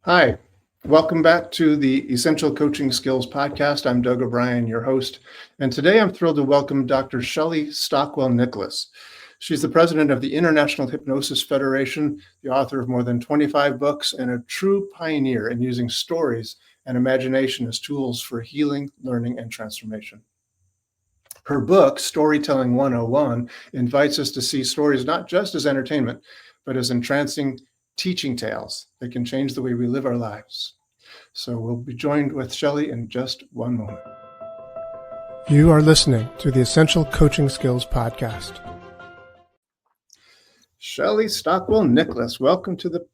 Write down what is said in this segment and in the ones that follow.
Hi, welcome back to the Essential Coaching Skills Podcast. I'm DougOBrien, your host, and today I'm thrilled to welcome Dr. Shelley Stockwell-Nicholas. She's the president of the International Hypnosis Federation, the author of more than 25 books, and a true pioneer in using stories and imagination as tools for healing, learning, and transformation. Her book, Storytelling 101, invites us to see stories not just as entertainment, but as entrancing teaching tales that can change the way we live our lives. So we'll be joined with Shelley in just one moment. You are listening to the Essential Coaching Skills Podcast. Shelley Stockwell-Nicholas, welcome to the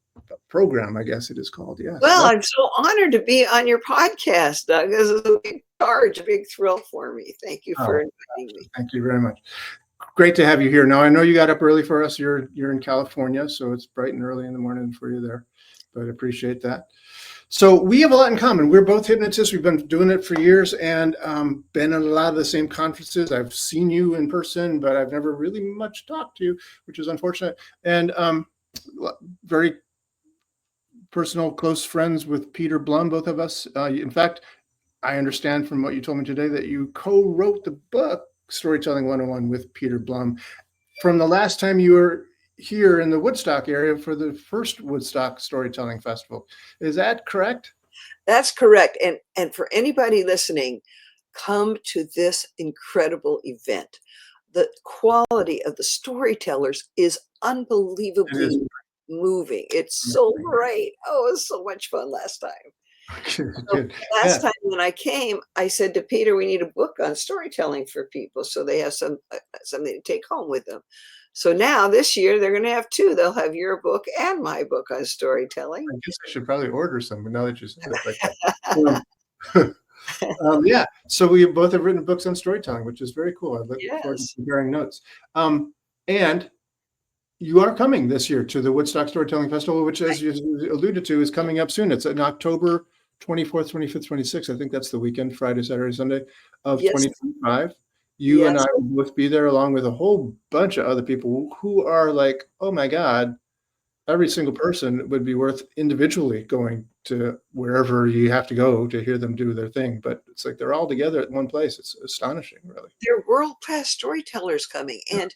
program, I guess it is called. Yes. Well, I'm so honored to be on your podcast, Doug. This is a big charge, a big thrill for me. Thank you for inviting me. Thank you very much. Great to have you here. Now, I know you got up early for us. You're in California, so it's bright and early in the morning for you there, but I appreciate that. So we have a lot in common. We're both hypnotists. We've been doing it for years and been at a lot of the same conferences. I've seen you in person, but I've never really much talked to you, which is unfortunate. And very personal, close friends with Peter Blum, both of us. In fact, I understand from what you told me today that you co-wrote the book, Storytelling 101 with Peter Blum, from the last time you were here in the Woodstock area for the first Woodstock Storytelling Festival. Is that correct? That's correct. And for anybody listening, come to this incredible event. The quality of the storytellers is unbelievably moving. It's so great. Oh, it was so much fun last time. Last time when I came, I said to Peter, we need a book on storytelling for people so they have something to take home with them. So now this year they're going to have two. They'll have your book and my book on storytelling. I guess I should probably order some, but now that you said it like that. Yeah, so we both have written books on storytelling, which is very cool. I look forward to comparing notes. And you are coming this year to the Woodstock Storytelling Festival, which, as you alluded to, is coming up soon. It's in October 24th, 25th, 26th. I think that's the weekend, Friday, Saturday, Sunday of 2025. You and I will both be there along with a whole bunch of other people who are like, oh my God, every single person would be worth individually going to wherever you have to go to hear them do their thing. But it's like they're all together at one place. It's astonishing, really. They're world-class storytellers coming. And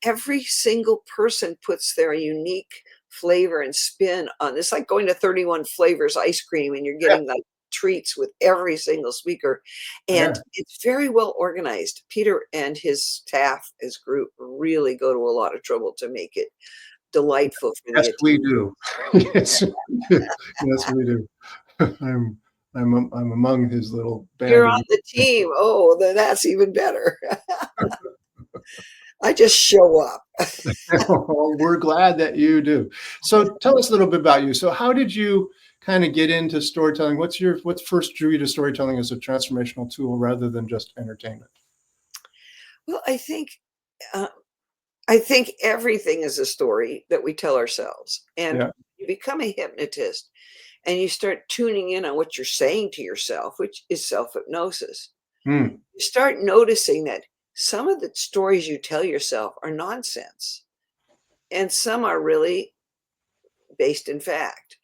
every single person puts their unique flavor and spin on this. Like going to 31 Flavors ice cream and you're getting like treats with every single speaker. And it's very well organized. Peter and his staff, his group, really go to a lot of trouble to make it delightful for yes, we do. Yes, yes, we do. I'm among his little band. You're on the team. Oh, then that's even better. I just show up. Well, we're glad that you do. So tell us a little bit about you. So how did you kind of get into storytelling? What first drew you to storytelling as a transformational tool rather than just entertainment? Well, I think everything is a story that we tell ourselves. And you become a hypnotist and you start tuning in on what you're saying to yourself, which is self-hypnosis. You start noticing that some of the stories you tell yourself are nonsense. And some are really based in fact.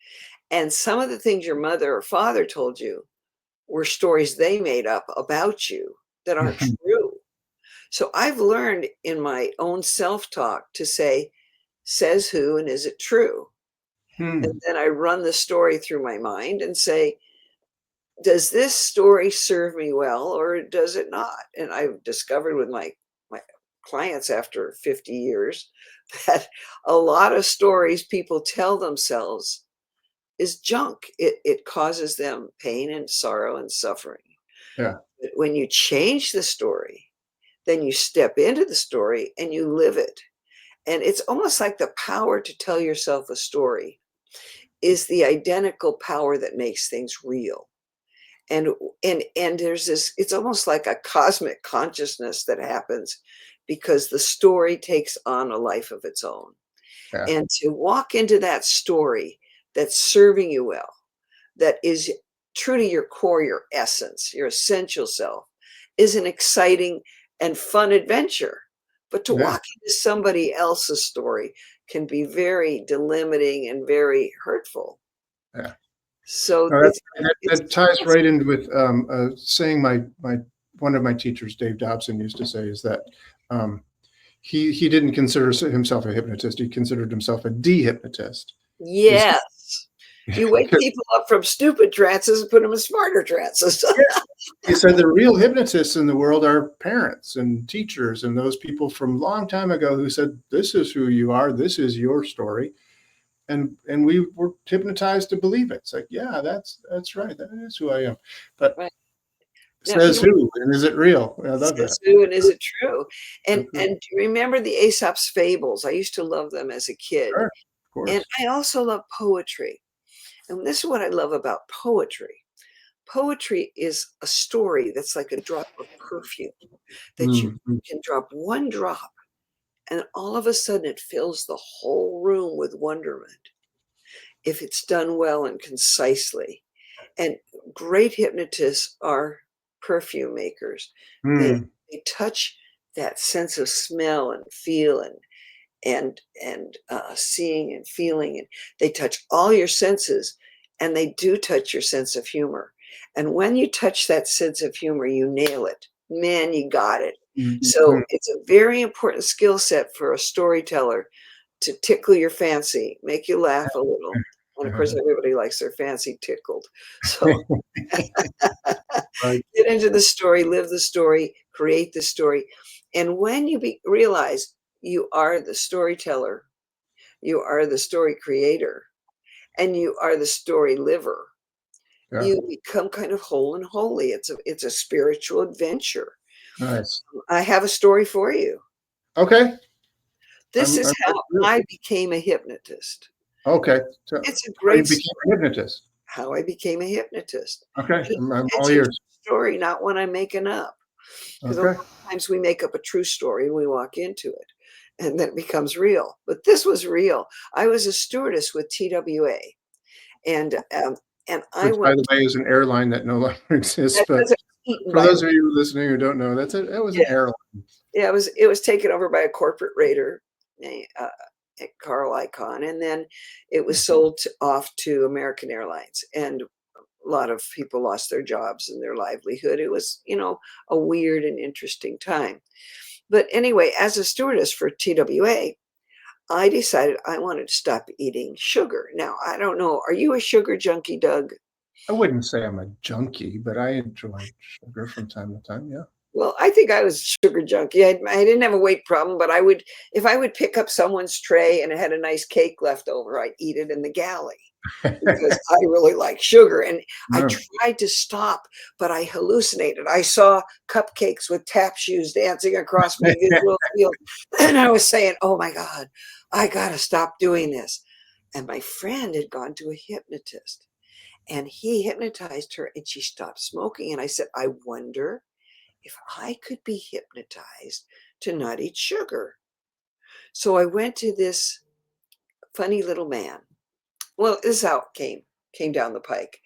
And some of the things your mother or father told you were stories they made up about you that aren't true. So I've learned in my own self-talk to say, says who and is it true? And then I run the story through my mind and say, does this story serve me well or does it not? And I've discovered with my clients after 50 years that a lot of stories people tell themselves is junk. It causes them pain and sorrow and suffering. Yeah. But when you change the story, then you step into the story and you live it. And it's almost like the power to tell yourself a story is the identical power that makes things real. And there's this, it's almost like a cosmic consciousness that happens because the story takes on a life of its own. And to walk into that story that's serving you well, that is true to your core, your essence, your essential self, is an exciting and fun adventure. But to walk into somebody else's story can be very delimiting and very hurtful. Yeah. So No, it's, that ties right in with saying one of my teachers, Dave Dobson, used to say is that um, he didn't consider himself a hypnotist. He considered himself a de-hypnotist. yes. You wake people up from stupid trances and put them in smarter trances. He said the real hypnotists in the world are parents and teachers and those people from long time ago who said, this is who you are, this is your story. And we were hypnotized to believe it. It's like, yeah, that's right. That is who I am. But Right. Now, says who? And is it real? I love that. says who and is it true? And That's right. do you remember the Aesop's fables? I used to love them as a kid. Sure, of And course. I also love poetry. And this is what I love about poetry. Poetry is a story that's like a drop of perfume that you Mm-hmm. can drop one drop, and all of a sudden it fills the whole room with wonderment if it's done well and concisely. And great hypnotists are perfume makers. They Mm. they touch that sense of smell and feel and seeing and feeling, and they touch all your senses, and they do touch your sense of humor. And when you touch that sense of humor, you nail it. Man, you got it. Mhm. So it's a very important skill set for a storyteller to tickle your fancy, make you laugh a little. And of course, everybody likes their fancy tickled. So Right. get into the story, live the story, create the story. And when you realize you are the storyteller, you are the story creator, and you are the story liver, Yeah. you become kind of whole and holy. It's a spiritual adventure. Nice. I have a story for you. Okay. This is I'm how ready to do it. I became a hypnotist. Okay. So It's a how you great became story, a hypnotist. how I became a hypnotist. Okay. And I'm all it's a true ears. story, not one I'm making up. Because a lot Okay. of times we make up a true story and we walk into it, and then it becomes real. But this was real. I was a stewardess with TWA, and I Which, by went. the way, is an airline that no longer exists. That But doesn't eaten for by those of you listening who don't know, that was yeah, an airline. yeah. It was taken over by a corporate raider, Carl Icahn, and then it was sold off to American Airlines, and a lot of people lost their jobs and their livelihood. It was, a weird and interesting time. But anyway, as a stewardess for TWA, I decided I wanted to stop eating sugar. Now, I don't know, are you a sugar junkie, Doug? I wouldn't say I'm a junkie, but I enjoy sugar from time to time. Yeah. Well, I think I was a sugar junkie. I didn't have a weight problem, but if I would pick up someone's tray and it had a nice cake left over, I'd eat it in the galley because I really like sugar. And I No. tried to stop, but I hallucinated. I saw cupcakes with tap shoes dancing across my visual field. And I was saying, oh my God, I got to stop doing this. And my friend had gone to a hypnotist and he hypnotized her and she stopped smoking. And I said, I wonder if I could be hypnotized to not eat sugar. So I went to this funny little man. Well, this is how it came down the pike.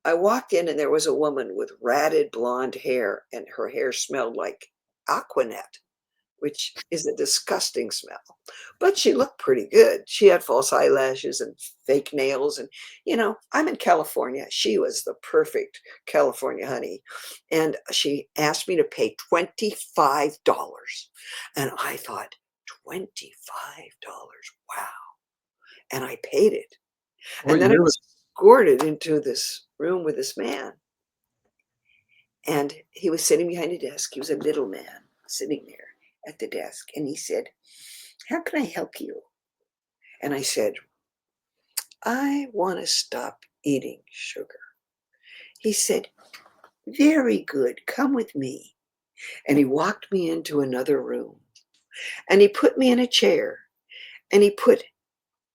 I walked in and there was a woman with ratted blonde hair, and her hair smelled like Aquanet, which is a disgusting smell. But she looked pretty good. She had false eyelashes and fake nails. And, I'm in California. She was the perfect California honey. And she asked me to pay $25. And I thought, $25? Wow. And I paid it. What And then I year was was escorted into this room with this man. And he was sitting behind a desk. He was a little man sitting there at the desk. And he said, how can I help you? And I said, I want to stop eating sugar. He said, very good. Come with me. And he walked me into another room and he put me in a chair and he put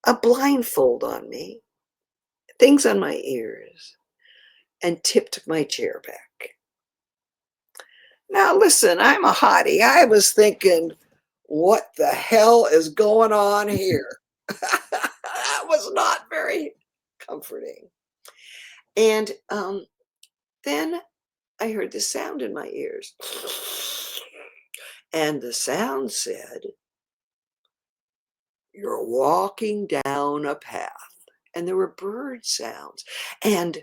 a blindfold on me, things on my ears, and tipped my chair back. Now, listen, I'm a hottie. I was thinking, what the hell is going on here? That was not very comforting. And then I heard the sound in my ears. And the sound said, you're walking down a path. and there were bird sounds. And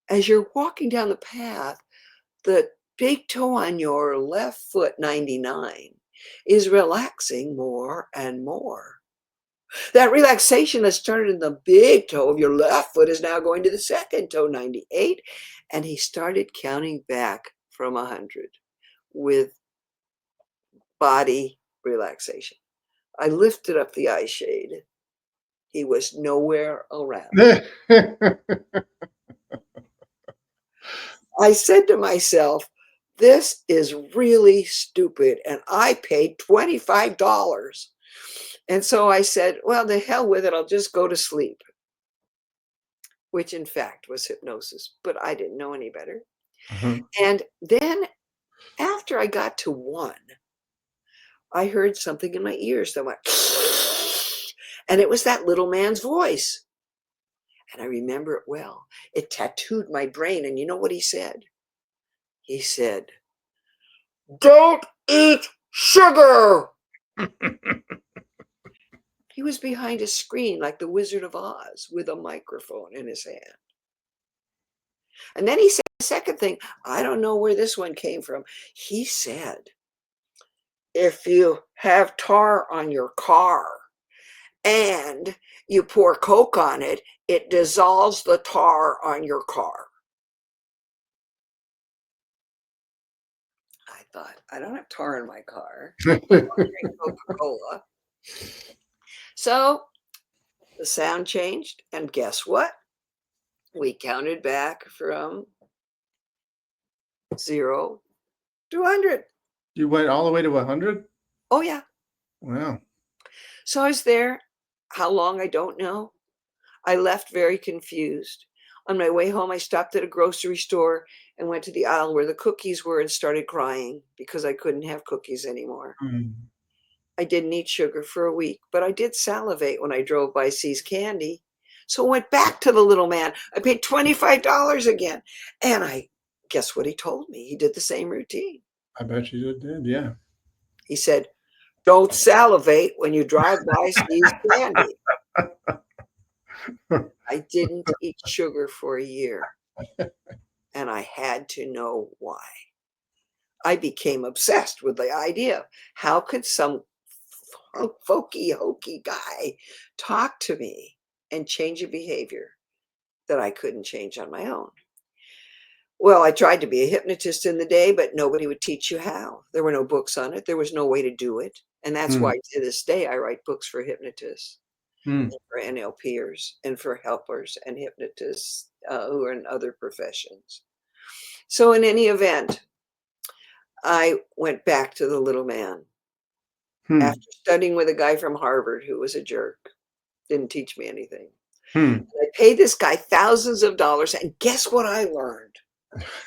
as you're walking down the path, the big toe on your left foot, 99, is relaxing more and more. That relaxation that started in the big toe of your left foot is now going to the second toe, 98. And he started counting back from 100 with body relaxation. I lifted up the eye shade. He was nowhere around. I said to myself, this is really stupid, and I paid $25. And so I said, well, the hell with it, I'll just go to sleep, which in fact was hypnosis, but I didn't know any better. And then after I got to 1, I heard something in my ears that went, and it was that little man's voice. And I remember it well. It tattooed my brain. And you know what he said? He said, don't eat sugar. He was behind a screen like the Wizard of Oz with a microphone in his hand. And then he said the second thing. I don't know where this one came from. He said, if you have tar on your car and you pour Coke on it, it dissolves the tar on your car. I thought, I don't have tar in my car. I don't drink Coca-Cola. So the sound changed, and guess what? We counted back from 0 to 100. You went all the way to 100? Oh, yeah. Wow. So I was there. How long, I don't know. I left very confused. On my way home, I stopped at a grocery store and went to the aisle where the cookies were and started crying because I couldn't have cookies anymore. I didn't eat sugar for a week, but I did salivate when I drove by C's Candy. So I went back to the little man. I paid $25 again. And guess what he told me? He did the same routine. I bet you did, yeah. He said, don't salivate when you drive by C's Candy. I didn't eat sugar for a year, and I had to know why. I became obsessed with the idea. How could some folky hokey guy talk to me and change a behavior that I couldn't change on my own? Well, I tried to be a hypnotist in the day, but nobody would teach you how. There were no books on it. There was no way to do it. And that's why to this day I write books for hypnotists, and for NLPers, and for helpers and hypnotists who are in other professions. So in any event, I went back to the little man. After studying with a guy from Harvard who was a jerk, didn't teach me anything. I paid this guy thousands of dollars, and guess what I learned?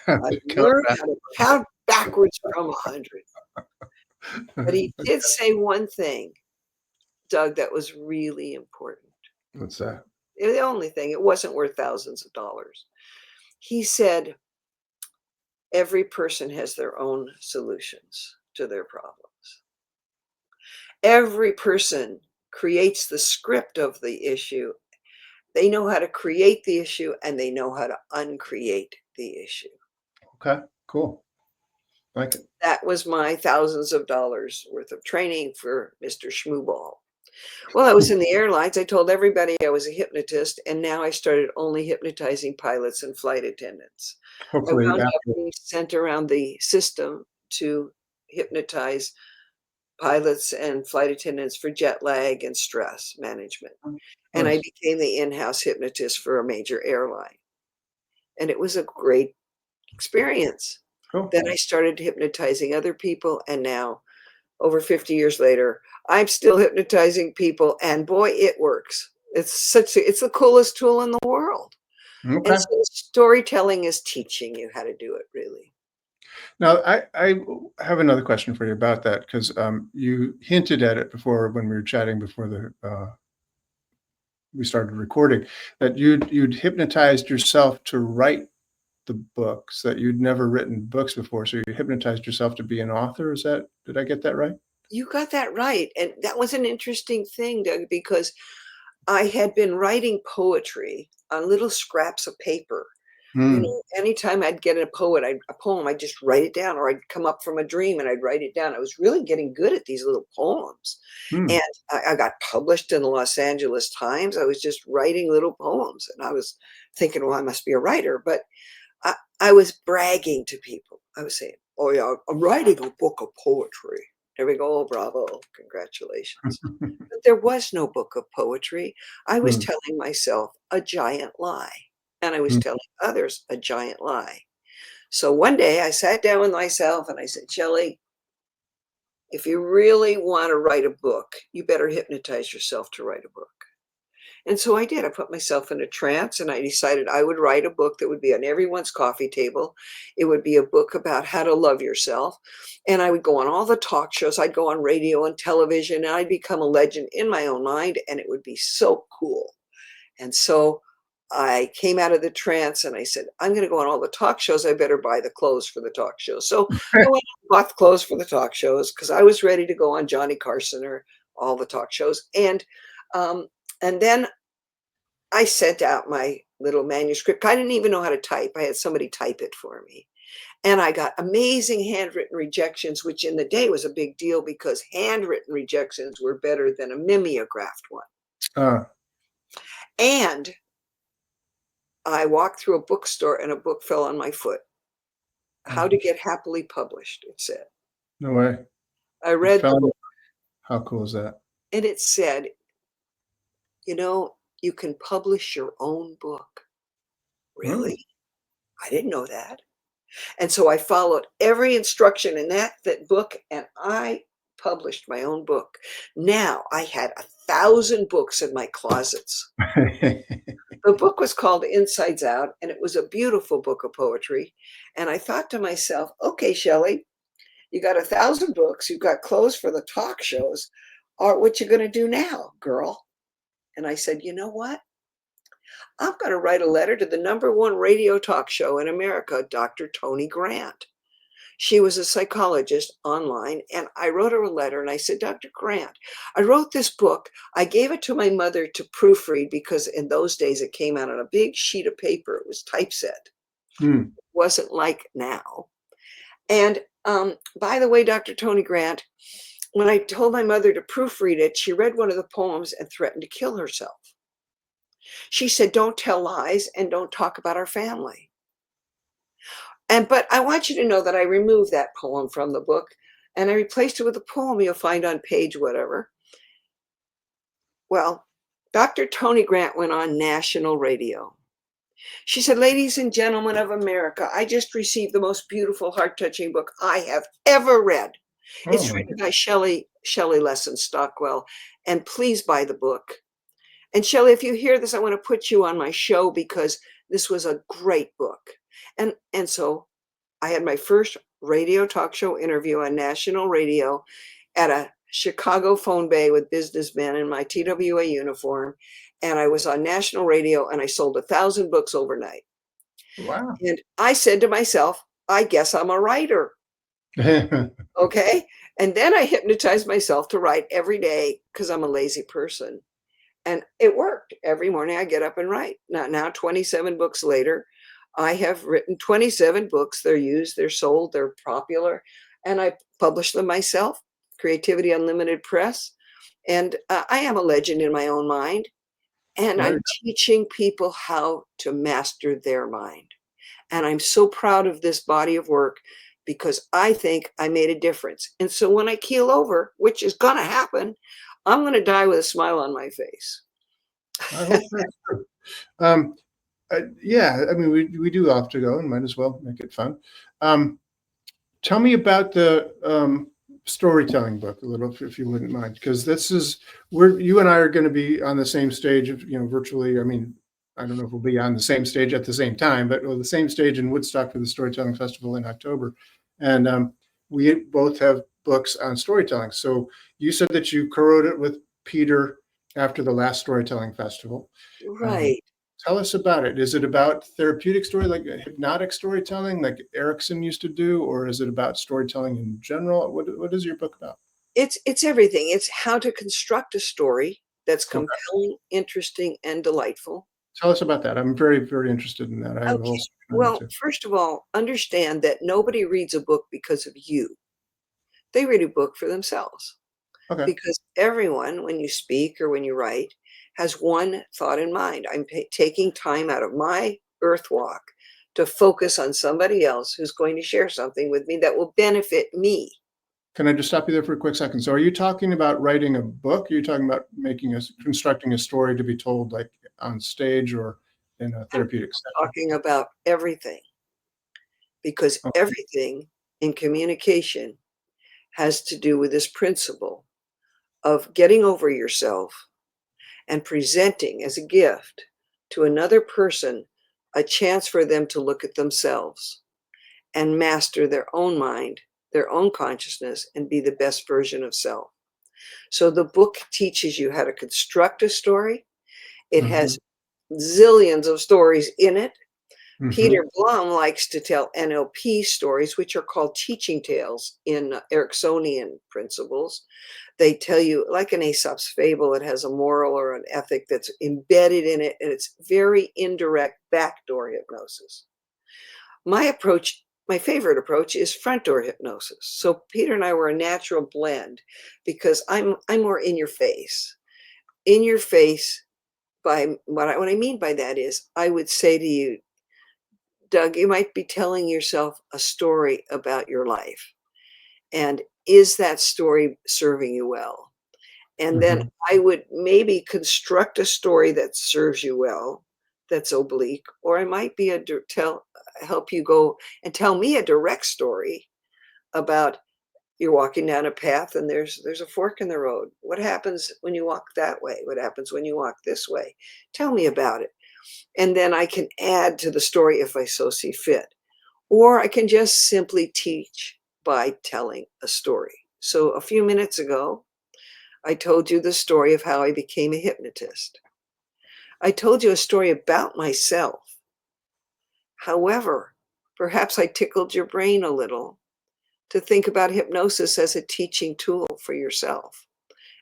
I learned how to count backwards from 100. But he did say one thing, Doug, that was really important. What's that? The only thing, it wasn't worth thousands of dollars. He said, every person has their own solutions to their problems. Every person creates the script of the issue. They know how to create the issue, and they know how to uncreate the issue. Okay, cool. Like it. That was my thousands of dollars worth of training for Mr. Schmooball. Well, I was in the airlines. I told everybody I was a hypnotist, and now I started only hypnotizing pilots and flight attendants. Hopefully, I wound up being sent around the system to hypnotize pilots and flight attendants for jet lag and stress management. And I became the in-house hypnotist for a major airline. And it was a great experience. Cool. Then I started hypnotizing other people, and now, over 50 years later, I'm still hypnotizing people, and boy, it works. It's the coolest tool in the world. Okay. And so storytelling is teaching you how to do it, really. Now, I have another question for you about that, because you hinted at it before when we were chatting before we started recording, that you'd hypnotized yourself to write the books, that you'd never written books before. So you hypnotized yourself to be an author. Did I get that right? You got that right. And that was an interesting thing, Doug, because I had been writing poetry on little scraps of paper. You know, anytime I'd get a poem, I'd just write it down, or I'd come up from a dream and I'd write it down. I was really getting good at these little poems. And I got published in the Los Angeles Times. I was just writing little poems, and I was thinking, well, I must be a writer. But I was bragging to people. I was saying, oh yeah, I'm writing a book of poetry. There we go. Oh, bravo. Congratulations. But there was no book of poetry. I was telling myself a giant lie. And I was telling others a giant lie. So one day I sat down with myself and I said, Shelley, if you really want to write a book, you better hypnotize yourself to write a book. And so I did. I put myself in a trance, and I decided I would write a book that would be on everyone's coffee table. It would be a book about how to love yourself. And I would go on all the talk shows. I'd go on radio and television, and I'd become a legend in my own mind, and it would be so cool. And so I came out of the trance and I said, I'm going to go on all the talk shows. I better buy the clothes for the talk shows. So I went and bought the clothes for the talk shows because I was ready to go on Johnny Carson or all the talk shows. And then I sent out my little manuscript. I didn't even know how to type. I had somebody type it for me. And I got amazing handwritten rejections, which in the day was a big deal because handwritten rejections were better than a mimeographed one. And I walked through a bookstore and a book fell on my foot. How to Get Happily Published, it said. No way. I read the book. How cool is that? And it said, you know, you can publish your own book. Really? I didn't know that. And so I followed every instruction in that book, and I published my own book. Now I had 1,000 books in my closets. The book was called Insides Out, and it was a beautiful book of poetry. And I thought to myself, okay, Shelley, you got 1,000 books, you've got clothes for the talk shows. What you going to do now, girl? And I said, you know what? I'm going to write a letter to the #1 radio talk show in America, Dr. Tony Grant. She was a psychologist online, and I wrote her a letter, and I said, Dr. Grant, I wrote this book. I gave it to my mother to proofread because in those days it came out on a big sheet of paper. It was typeset. It wasn't like now. And by the way, Dr. Tony Grant, when I told my mother to proofread it, she read one of the poems and threatened to kill herself. She said, don't tell lies and don't talk about our family. But I want you to know that I removed that poem from the book and I replaced it with a poem you'll find on page whatever. Well, Dr. Tony Grant went on national radio. She said, ladies and gentlemen of America, I just received the most beautiful, heart-touching book I have ever read. It's written by Shelley Stockwell, and please buy the book. And Shelley, if you hear this, I want to put you on my show because this was a great book. And so I had my first radio talk show interview on national radio at a Chicago phone bay with businessmen in my TWA uniform. And I was on national radio and I sold 1,000 books overnight. Wow. And I said to myself, I guess I'm a writer. Okay. And then I hypnotized myself to write every day because I'm a lazy person. And it worked. Every morning I get up and write. Now 27 books later, I have written 27 books. They're used, they're sold, they're popular. And I publish them myself, Creativity Unlimited Press. And I am a legend in my own mind. And I'm teaching people how to master their mind. And I'm so proud of this body of work because I think I made a difference. And so when I keel over, which is going to happen, I'm going to die with a smile on my face. I hope that's true. Yeah, I mean, we do have to go and might as well make it fun. Tell me about the storytelling book a little, if you wouldn't mind, because this is where you and I are going to be on the same stage of, virtually. I mean, I don't know if we'll be on the same stage at the same time, but the same stage in Woodstock for the Storytelling Festival in October. And we both have books on storytelling. So you said that you co-wrote it with Peter after the last Storytelling Festival. Right. Tell us about it. Is it about therapeutic story, like hypnotic storytelling, like Erickson used to do, or is it about storytelling in general? What is your book about? It's everything. It's how to construct a story that's compelling, interesting, and delightful. Tell us about that. I'm very, very interested in that. I have a whole Okay. section on that Well, too. first of all, understand that nobody reads a book because of you. They read a book for themselves. Okay. Because everyone, when you speak or when you write, has one thought in mind. I'm taking time out of my earth walk to focus on somebody else who's going to share something with me that will benefit me. Can I just stop you there for a quick second? So are you talking about writing a book? Are you talking about constructing a story to be told like on stage or in a I'm therapeutic session? talking about everything because Oh, everything in communication has to do with this principle of getting over yourself and presenting as a gift to another person a chance for them to look at themselves and master their own mind, their own consciousness, and be the best version of self. So the book teaches you how to construct a story. It mhm, has zillions of stories in it. mhm. Peter Blum likes to tell NLP stories, which are called teaching tales in Ericksonian principles. They tell you, like an Aesop's fable, it has a moral or an ethic that's embedded in it, and it's very indirect backdoor hypnosis. My approach, my favorite approach is front door hypnosis. So Peter and I were a natural blend because I'm more in your face. In your face by what I mean by that is I would say to you, Doug, you might be telling yourself a story about your life. And is that story serving you well? And then Mhm. I would maybe construct a story that serves you well, that's oblique, or I might be help you go and tell me a direct story about you're walking down a path and there's a fork in the road. What happens when you walk that way? What happens when you walk this way? Tell me about it. And then I can add to the story if I so see fit. Or I can just simply teach by telling a story. So a few minutes ago, I told you the story of how I became a hypnotist. I told you a story about myself. However, perhaps I tickled your brain a little to think about hypnosis as a teaching tool for yourself.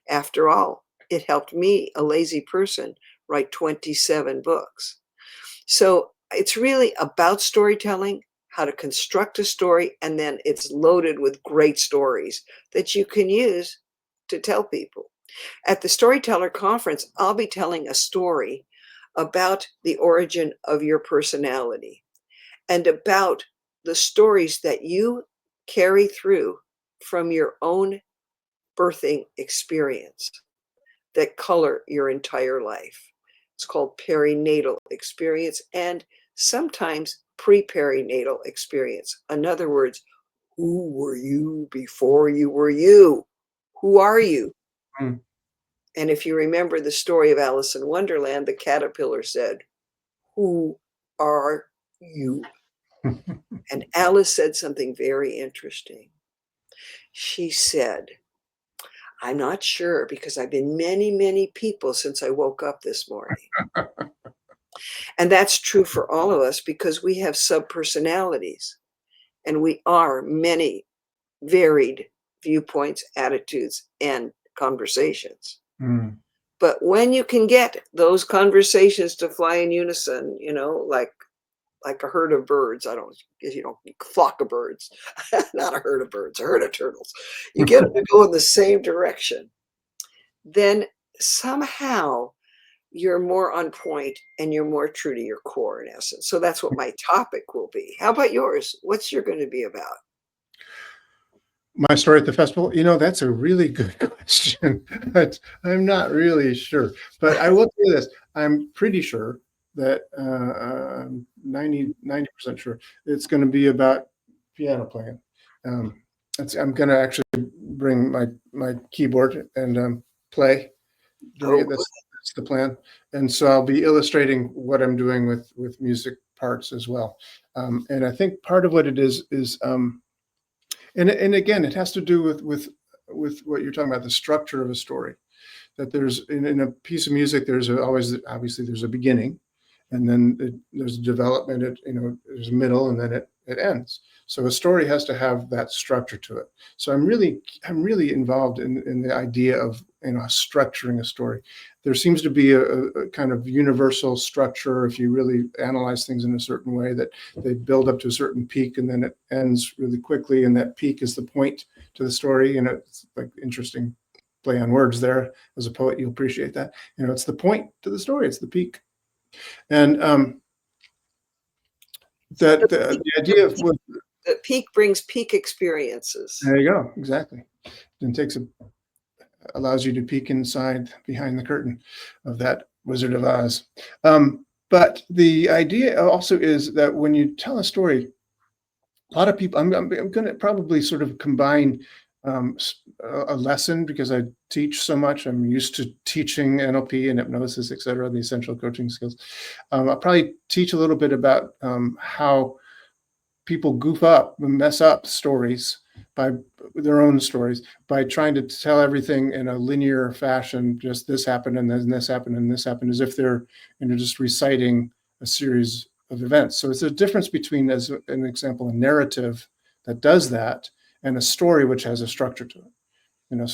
After all, it helped me, a lazy person, write 27 books. So it's really about storytelling, how to construct a story, and then it's loaded with great stories that you can use to tell people. At the Storyteller Conference, I'll be telling a story about the origin of your personality and about the stories that you carry through from your own birthing experience that color your entire life. It's called perinatal experience and sometimes pre-perinatal experience. In other words, who were you before you were you? Who are you? Mm. And if you remember the story of Alice in Wonderland, the caterpillar said, "Who are you?" And Alice said something very interesting. She said, "I'm not sure because I've been many, many people since I woke up this morning." And that's true for all of us because we have subpersonalities and we are many varied viewpoints, attitudes, and conversations. Mm. But when you can get those conversations to fly in unison, like a herd of birds, I don't, flock of birds, not a herd of birds, a herd of turtles. You get them to go in the same direction, then somehow you're more on point and you're more true to your core in essence. So that's what my topic will be. How about yours? What's your going to be about? My story at the festival, that's a really good question. But I'm not really sure. But I will tell you this, I'm pretty sure that I'm 90% sure it's going to be about piano playing. Um, I'm going to actually bring my keyboard and play during Oh, it. That's the plan. And so I'll be illustrating what I'm doing with music parts as well. And I think part of what it is and again, it has to do with what you're talking about, the structure of a story. That there's in a piece of music, always obviously there's a beginning, and then there's development. There's a middle, and then it ends. So a story has to have that structure to it. So I'm really involved in the idea of, structuring a story. There seems to be a kind of universal structure if you really analyze things in a certain way, that they build up to a certain peak and then it ends really quickly, and that peak is the point to the story. It's like interesting play on words there. As a poet, you'll appreciate that. It's the point to the story. It's the peak. And that the idea of the peak brings peak experiences. There you go. Exactly. And allows you to peek inside behind the curtain of that Wizard of Oz. But the idea also is that when you tell a story, a lot of people, I'm going to probably sort of combine a lesson, because I teach so much. I'm used to teaching NLP and hypnosis, et cetera, the essential coaching skills. I'll probably teach a little bit about how people goof up and mess up stories, by their own stories, by trying to tell everything in a linear fashion, just this happened and then this happened and this happened, as if they're just reciting a series of events. So it's a difference between, as an example, a narrative that does that and a story which has a structure to it.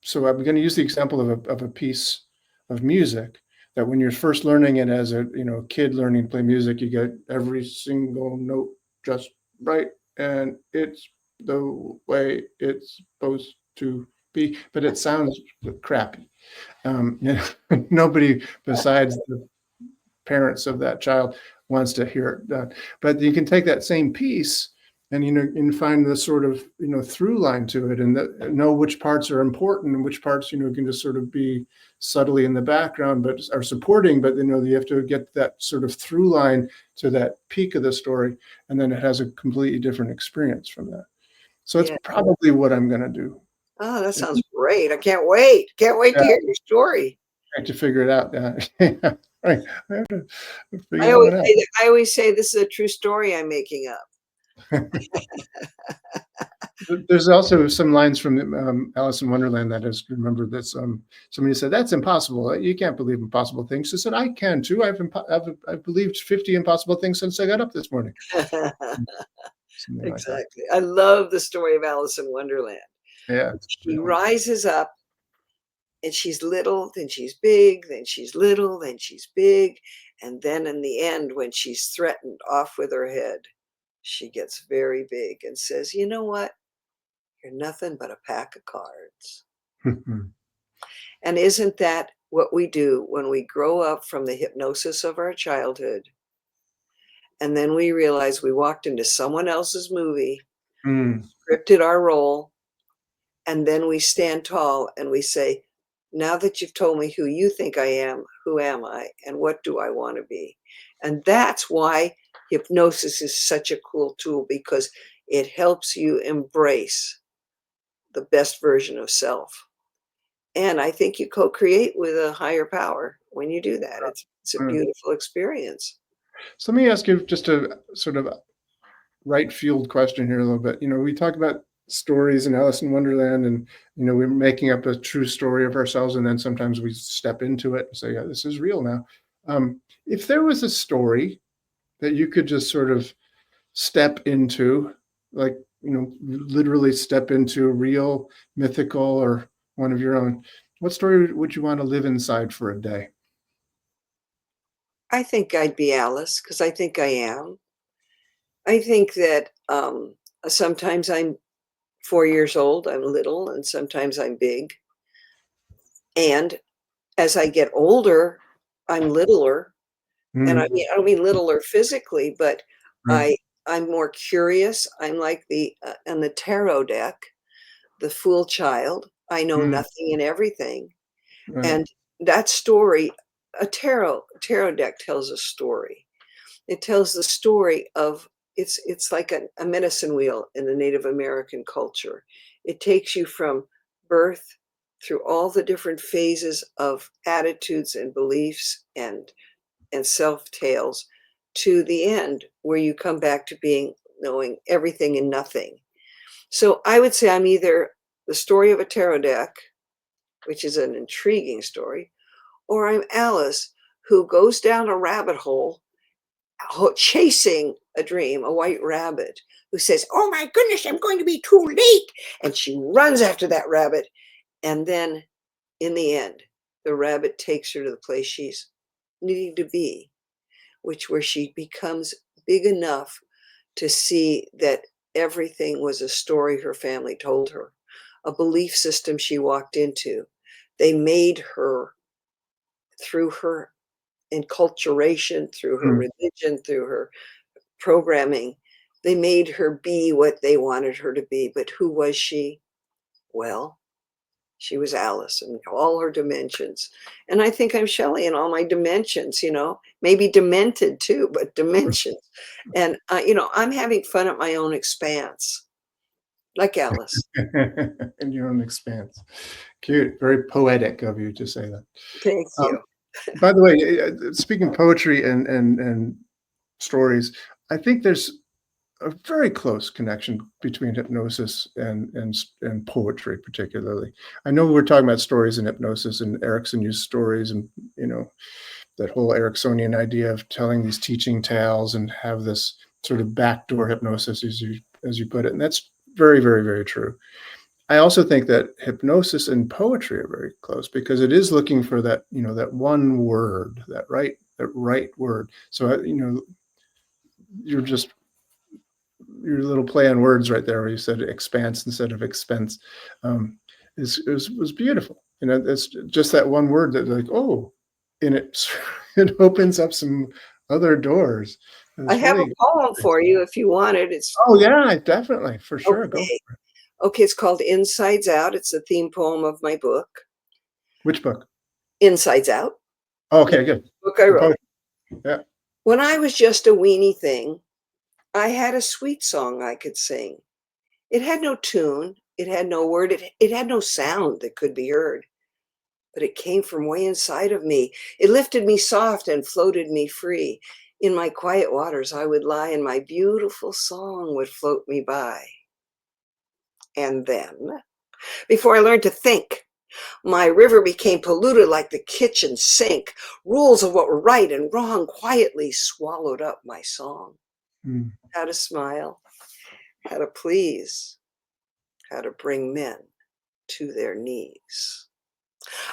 So I'm going to use the example of a piece of music, that when you're first learning it as a kid learning to play music, you get every single note just right, and it's the way it's supposed to be, but it sounds crappy. Nobody besides the parents of that child wants to hear it done. But you can take that same piece and find the sort of through line to it, and know which parts are important and which parts can just sort of be subtly in the background but are supporting. But you have to get that sort of through line to that peak of the story, and then it has a completely different experience from that. So it's probably what I'm going to do. Oh, that sounds great. I can't wait. Can't wait to hear your story. I have to figure it out. Yeah. Right. I have to figure I it out. I always say this is a true story I'm making up. There's also some lines from Alice in Wonderland that I just remember that somebody said, "That's impossible. You can't believe impossible things." She said, "I can too. I've believed 50 impossible things since I got up this morning." Exactly. I love the story of Alice in Wonderland. Yeah. She rises up and she's little, then she's big, then she's little, then she's big. And then in the end, when she's threatened off with her head, she gets very big and says, "You know what? You're nothing but a pack of cards." And isn't that what we do when we grow up from the hypnosis of our childhood? And then we realize we walked into someone else's movie, scripted our role, and then we stand tall and we say, "Now that you've told me who you think I am, who am I, and what do I want to be?" And that's why hypnosis is such a cool tool, because it helps you embrace the best version of self. And I think you co-create with a higher power when you do that. It's a beautiful experience. So let me ask you just a sort of right field question here a little bit. We talk about stories in Alice in Wonderland, and we're making up a true story of ourselves, and then sometimes we step into it and say, "Yeah, this is real now." If there was a story that you could just sort of step into, like literally step into, real, mythical, or one of your own, what story would you want to live inside for a day? I think I'd be Alice, because I think I am. I think that sometimes I'm 4 years old, I'm little, and sometimes I'm big. And as I get older, I'm littler. And I don't mean littler physically, but I'm more curious. I'm like on the tarot deck, the fool child. I know nothing and everything. And that story, a tarot deck tells a story. It tells the story of, it's like a medicine wheel in the Native American culture. It takes you from birth through all the different phases of attitudes and beliefs and self-tales to the end, where you come back to knowing everything and nothing. So I would say I'm either the story of a tarot deck, which is an intriguing story, or I'm Alice, who goes down a rabbit hole chasing a dream, a white rabbit who says, "Oh my goodness, I'm going to be too late." And she runs after that rabbit. And then in the end, the rabbit takes her to the place she's needing to be, where she becomes big enough to see that everything was a story her family told her, a belief system she walked into. They made her, through her enculturation, through her religion, through her programming, they made her be what they wanted her to be. But who was she? Well, she was Alice in all her dimensions. And I think I'm Shelley in all my dimensions, maybe demented too, but dimensions. And, I'm having fun at my own expanse, like Alice. In your own expanse. Cute. Very poetic of you to say that. Thank you. By the way, speaking poetry and stories, I think there's a very close connection between hypnosis and poetry, particularly. I know we're talking about stories and hypnosis, and Erickson used stories, and that whole Ericksonian idea of telling these teaching tales and have this sort of backdoor hypnosis, as you put it, and that's very, very, very true. I also think that hypnosis and poetry are very close because it is looking for that, that one word, that right word. So, you're just your little play on words right there where you said expanse instead of expense, was beautiful. It's just that one word that like, oh, and it opens up some other doors. I have a poem for you if you want it. Oh yeah, definitely, for sure. Okay. Go for it. Okay, it's called Insides Out. It's the theme poem of my book. Which book? Insides Out. Oh, okay, good. Book I wrote. Yeah. When I was just a weeny thing, I had a sweet song I could sing. It had no tune, it had no word, it had no sound that could be heard. But it came from way inside of me. It lifted me soft and floated me free. In my quiet waters I would lie, and my beautiful song would float me by. And then, before I learned to think, my river became polluted like the kitchen sink. Rules of what were right and wrong quietly swallowed up my song. How to smile, how to please, how to bring men to their knees.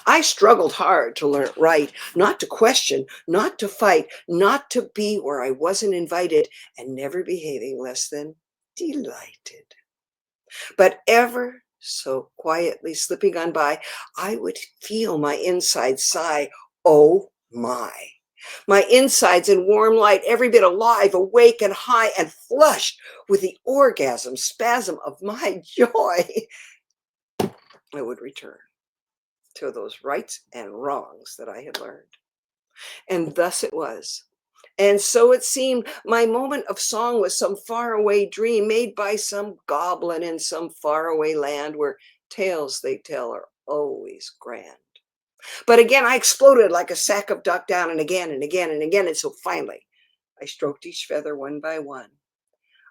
I struggled hard to learn it right, not to question, not to fight, not to be where I wasn't invited, and never behaving less than delighted. But ever so quietly slipping on by, I would feel my inside sigh, oh my. My insides in warm light, every bit alive, awake and high, and flushed with the orgasm spasm of my joy. I would return to those rights and wrongs that I had learned. And thus it was. And so it seemed my moment of song was some faraway dream made by some goblin in some faraway land where tales they tell are always grand. But again, I exploded like a sack of duck down, and again and again and again. And so finally, I stroked each feather one by one.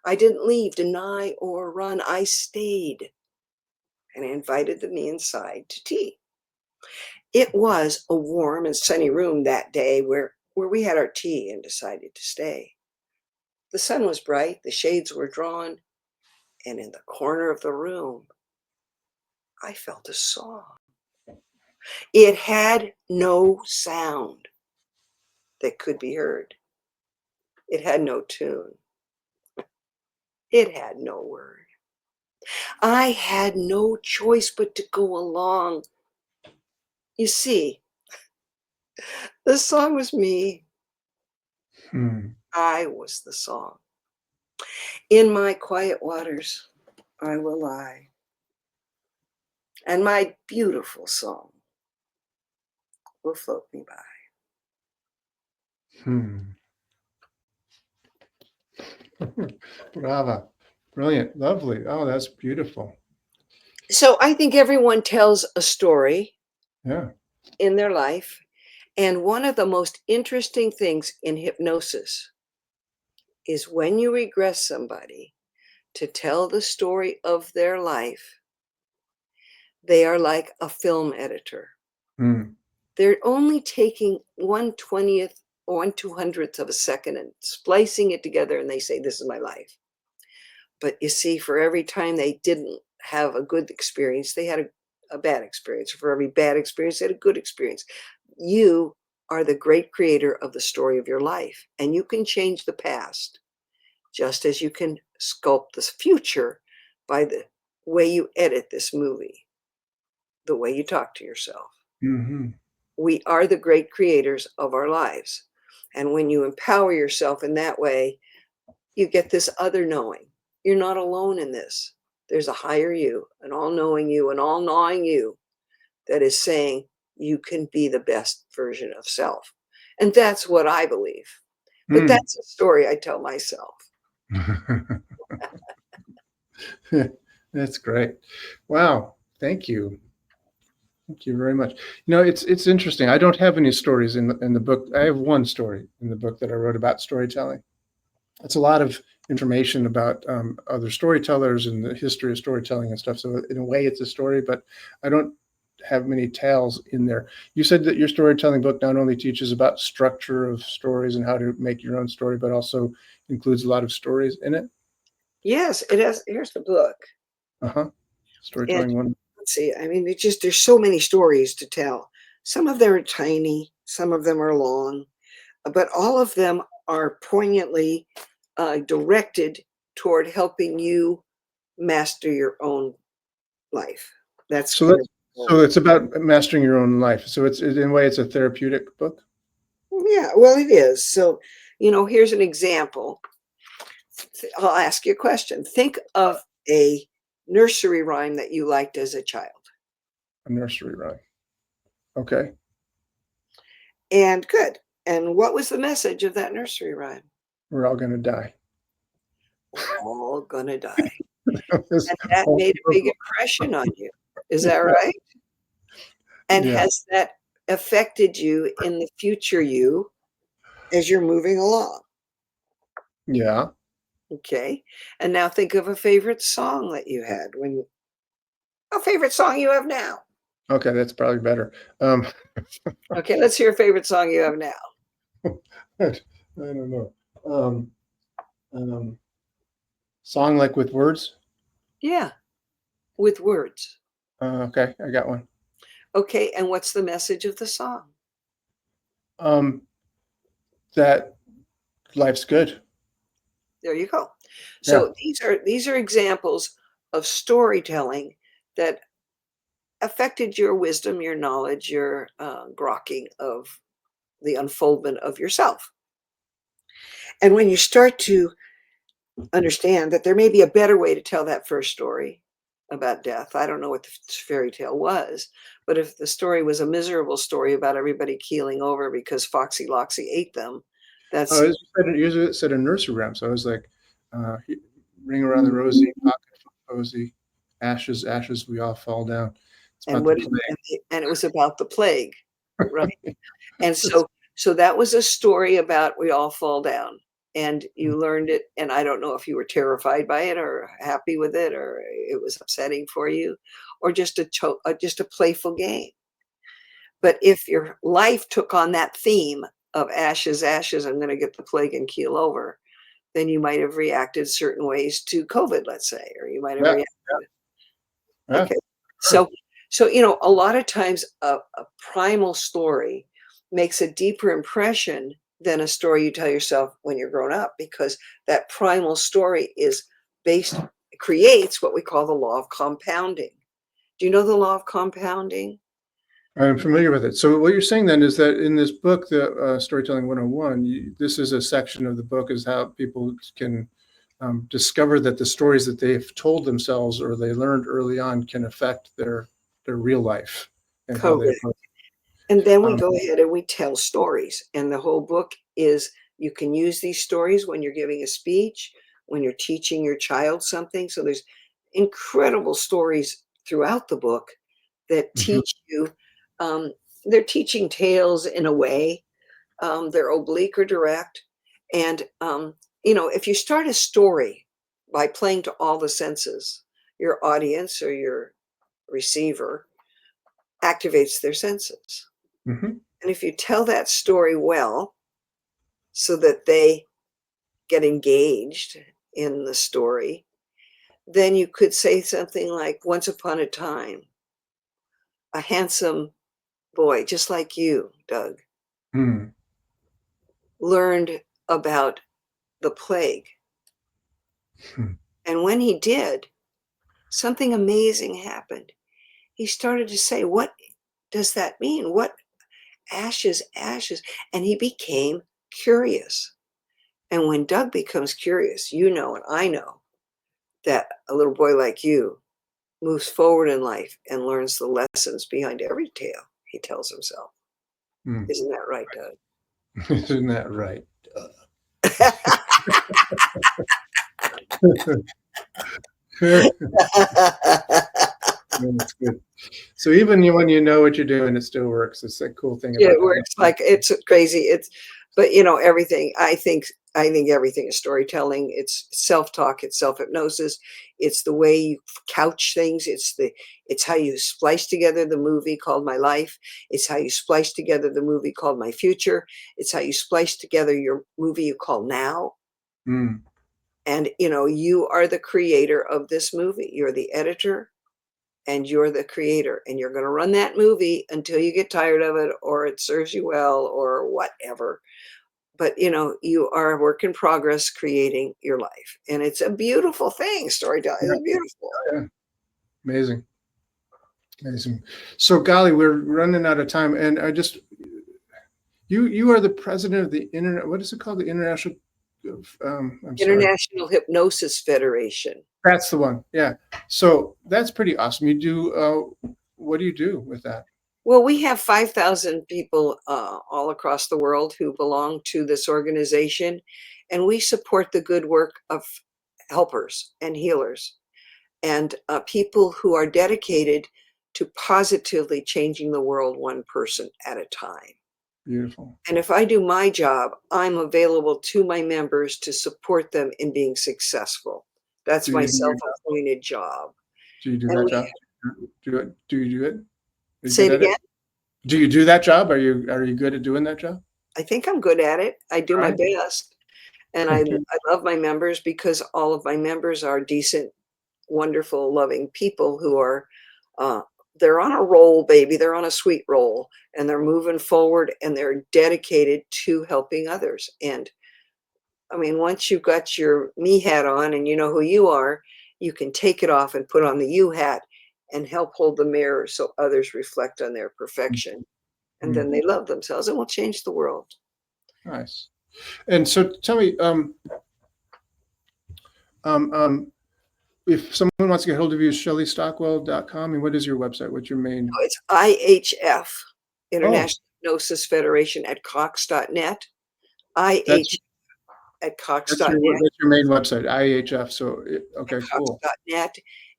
I didn't leave, deny, or run. I stayed and I invited them inside to tea. It was a warm and sunny room that day where we had our tea and decided to stay. The sun was bright, the shades were drawn, and in the corner of the room, I felt a song. It had no sound that could be heard. It had no tune. It had no word. I had no choice but to go along. You see, the song was me. I was the song. In my quiet waters, I will lie, and my beautiful song will float me by. Brava. Brilliant. Lovely. Oh, that's beautiful. So I think everyone tells a story in their life. And one of the most interesting things in hypnosis is when you regress somebody to tell the story of their life, they are like a film editor. They're only taking 1/20th 1/200th of a second and splicing it together, and they say, "This is my life." But you see, for every time they didn't have a good experience, they had a bad experience. For every bad experience, they had a good experience. You are the great creator of the story of your life, and you can change the past just as you can sculpt the future by the way you edit this movie, the way you talk to yourself. Mm-hmm. We are the great creators of our lives. And when you empower yourself in that way, you get this other knowing. You're not alone in this. There's a higher you, an all-knowing you, an all-gnawing you that is saying you can be the best version of self. And that's what I believe. But that's a story I tell myself. That's great. Wow. Thank you. Thank you very much. It's interesting. I don't have any stories in the book. I have one story in the book that I wrote about storytelling. It's a lot of information about other storytellers and the history of storytelling and stuff. So in a way, it's a story, but I don't have many tales in there. You said that your storytelling book not only teaches about structure of stories and how to make your own story, but also includes a lot of stories in it. Yes, it has. Here's the book. Uh-huh. And Storytelling one. let's see. I mean, there's so many stories to tell. Some of them are tiny, some of them are long, but all of them are poignantly directed toward helping you master your own life. That's So it's about mastering your own life. So it's in a way, it's a therapeutic book. Yeah, well, it is. So, here's an example. I'll ask you a question. Think of a nursery rhyme that you liked as a child. A nursery rhyme. Okay. And good. And what was the message of that nursery rhyme? We're all gonna die. We're all gonna die. That was And that made a big horrible. impression on you. Is that right? And Yeah. has that affected you in the future you as you're moving along? Yeah. Okay. And now think of a favorite song that you had a favorite song you have now. Okay, that's probably better. Um, Okay, let's hear a favorite song you have now. I don't know. Um, um, Song like with words. Yeah, with words. Okay, I got one. Okay, and what's the message of the song? Um, that life's good. There you go. Yeah. So these are examples of storytelling that affected your wisdom, your knowledge, your grokking of the unfoldment of yourself. And when you start to understand that there may be a better way to tell that first story about death, I don't know what the fairy tale was, but if the story was a miserable story about everybody keeling over because Foxy Loxy ate them, that's Usually it said a nursery rhyme, so I was like, ring around the rosy, pocket full posy, ashes, ashes, we all fall down. It's and about the what plague. and it was about the plague, right? And so that was a story about we all fall down, and you learned it, and I don't know if you were terrified by it or happy with it or it was upsetting for you or just just a playful game. But if your life took on that theme of ashes, ashes, I'm going to get the plague and keel over, then you might have reacted certain ways to COVID, let's say, or you might have Yeah, reacted. yeah, Okay. sure. So, a lot of times a primal story makes a deeper impression than a story you tell yourself when you're grown up, because that primal story creates what we call the law of compounding. Do you know the law of compounding? I'm familiar with it. So what you're saying then is that in this book, the Storytelling 101, this is a section of the book is how people can discover that the stories that they've told themselves or they learned early on can affect their real life and how they Correct. approach. And then we Um, go ahead and we tell stories. And the whole book is you can use these stories when you're giving a speech, when you're teaching your child something. So there's incredible stories throughout the book that mhm. teach you. Um, they're teaching tales in a way. They're oblique or direct. And, if you start a story by playing to all the senses, your audience or your receiver activates their senses. Mhm. And if you tell that story well, so that they get engaged in the story, then you could say something like, once upon a time, a handsome boy, just like you, Doug, learned about the plague. And when he did, something amazing happened. He started to say, what does that mean? What ashes, ashes? And he became curious. And when Doug becomes curious, you know, and I know that a little boy like you moves forward in life and learns the lessons behind every tale he tells himself. Isn't that right, Doug? Isn't that right? That's good. So even when you know what you're doing, it still works. It's a cool thing about it works. Like, it's crazy. But you know, everything, I think everything is storytelling. It's self-talk, it's self-hypnosis, it's the way you couch things, it's how you splice together the movie called My Life, it's how you splice together the movie called My Future, it's how you splice together your movie you call Now. And you know, you are the creator of this movie. You're the editor and you're the creator, and you're going to run that movie until you get tired of it or it serves you well or whatever. But you know, you are a work in progress creating your life, and it's a beautiful thing. Storytelling is beautiful. Yeah. Amazing. So golly, we're running out of time, and I just, you are the president of the internet. What is it called? The International International Hypnosis Federation. That's the one. Yeah. So that's pretty awesome. You do. What do you do with that? Well, we have 5,000 people all across the world who belong to this organization, and we support the good work of helpers and healers and people who are dedicated to positively changing the world one person at a time. Beautiful. And if I do my job, I'm available to my members to support them in being successful. That's my self-appointed job. Do you do that job? Do you do it? Say it again. Do you do that job? Are you good at doing that job? I think I'm good at it. I do my best. And I love my members because all of my members are decent, wonderful, loving people who are, they're on a roll, baby. They're on a sweet roll, and they're moving forward, and they're dedicated to helping others. And I mean, once you've got your me hat on and you know who you are, you can take it off and put on the you hat and help hold the mirror so others reflect on their perfection. And then they love themselves and will change the world. Nice. And so tell me, if someone wants to get hold of you, ShelleyStockwell.com, and what is your website? What's your main? Oh, it's IHF, International Hypnosis Federation at Cox.net. IHF at Cox.net. That's your main website, IHF. So, okay, cool. Cox.net.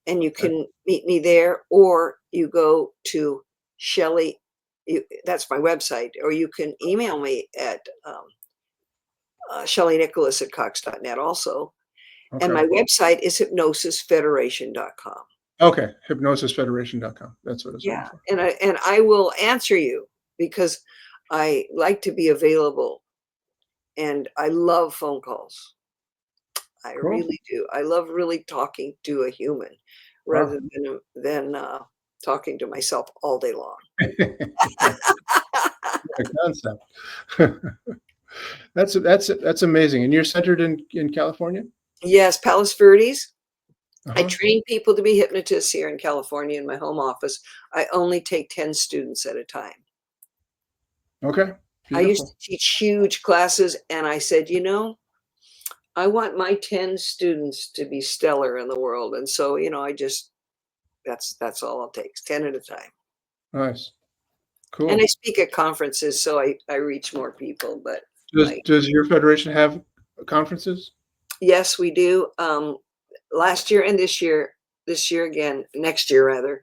And you can meet me there, or you go to Shelley, that's my website, or you can email me at ShelleyNicholas at Cox.net also. Okay. And my website is hypnosisfederation.com. Okay, hypnosisfederation.com. That's what it's for. And I will answer you because I like to be available, and I love phone calls. I really do. I love really talking to a human rather than talking to myself all day long. The concept. That's amazing. And you're centered in California? Yes, Palos Verdes. I train people to be hypnotists here in California in my home office. I only take 10 students at a time. Okay. Beautiful. I used to teach huge classes, and I said, you know, I want my 10 students to be stellar in the world. And so, you know, that's all it takes, 10 at a time. Nice. Cool. And I speak at conferences, so I reach more people. But does your federation have conferences? Yes, we do. Last year and this year again, next year rather,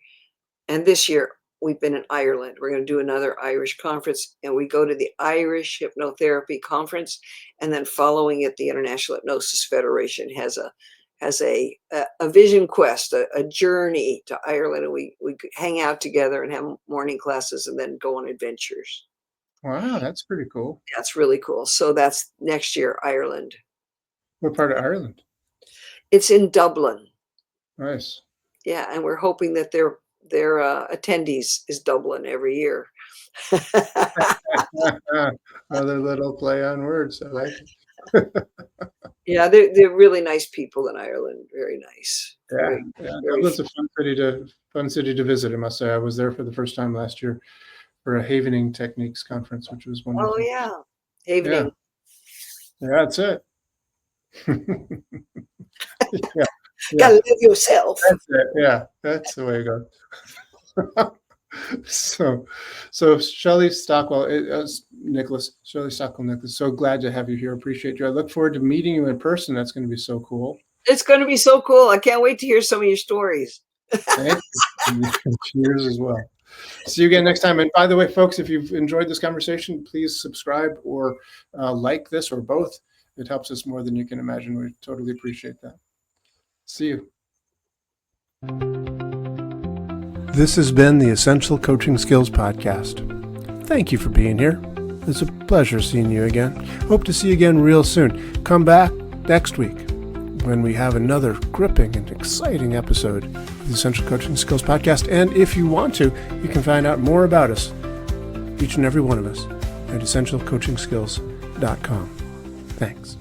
and this year we've been in Ireland. We're going to do another Irish conference, and we go to the Irish Hypnotherapy Conference, and then following it, the International Hypnosis Federation has a vision quest, a journey to Ireland, and we hang out together and have morning classes and then go on adventures. Wow, that's pretty cool. That's really cool. So that's next year, Ireland. What part of Ireland? It's in Dublin. Nice. Yeah, and we're hoping that their attendees is Dublin every year. Another little play on words. I like it. Yeah, they're really nice people in Ireland. Very nice. Yeah, Dublin's a fun city to visit, I must say. I was there for the first time last year for a havening techniques conference, which was wonderful. Oh yeah, havening. Yeah, that's it. Yeah. Gotta live yourself. That's it. Yeah, that's the way it goes. So Shelley Stockwell-Nicholas, so glad to have you here. Appreciate you. I look forward to meeting you in person. That's going to be so cool. It's going to be so cool. I can't wait to hear some of your stories. Thank you. Cheers as well. See you again next time. And by the way, folks, if you've enjoyed this conversation, please subscribe or like this or both. It helps us more than you can imagine. We totally appreciate that. See you. This has been the Essential Coaching Skills Podcast. Thank you for being here. It's a pleasure seeing you again. Hope to see you again real soon. Come back next week when we have another gripping and exciting episode of the Essential Coaching Skills Podcast. And if you want to, you can find out more about us, each and every one of us, at essentialcoachingskills.com. Thanks.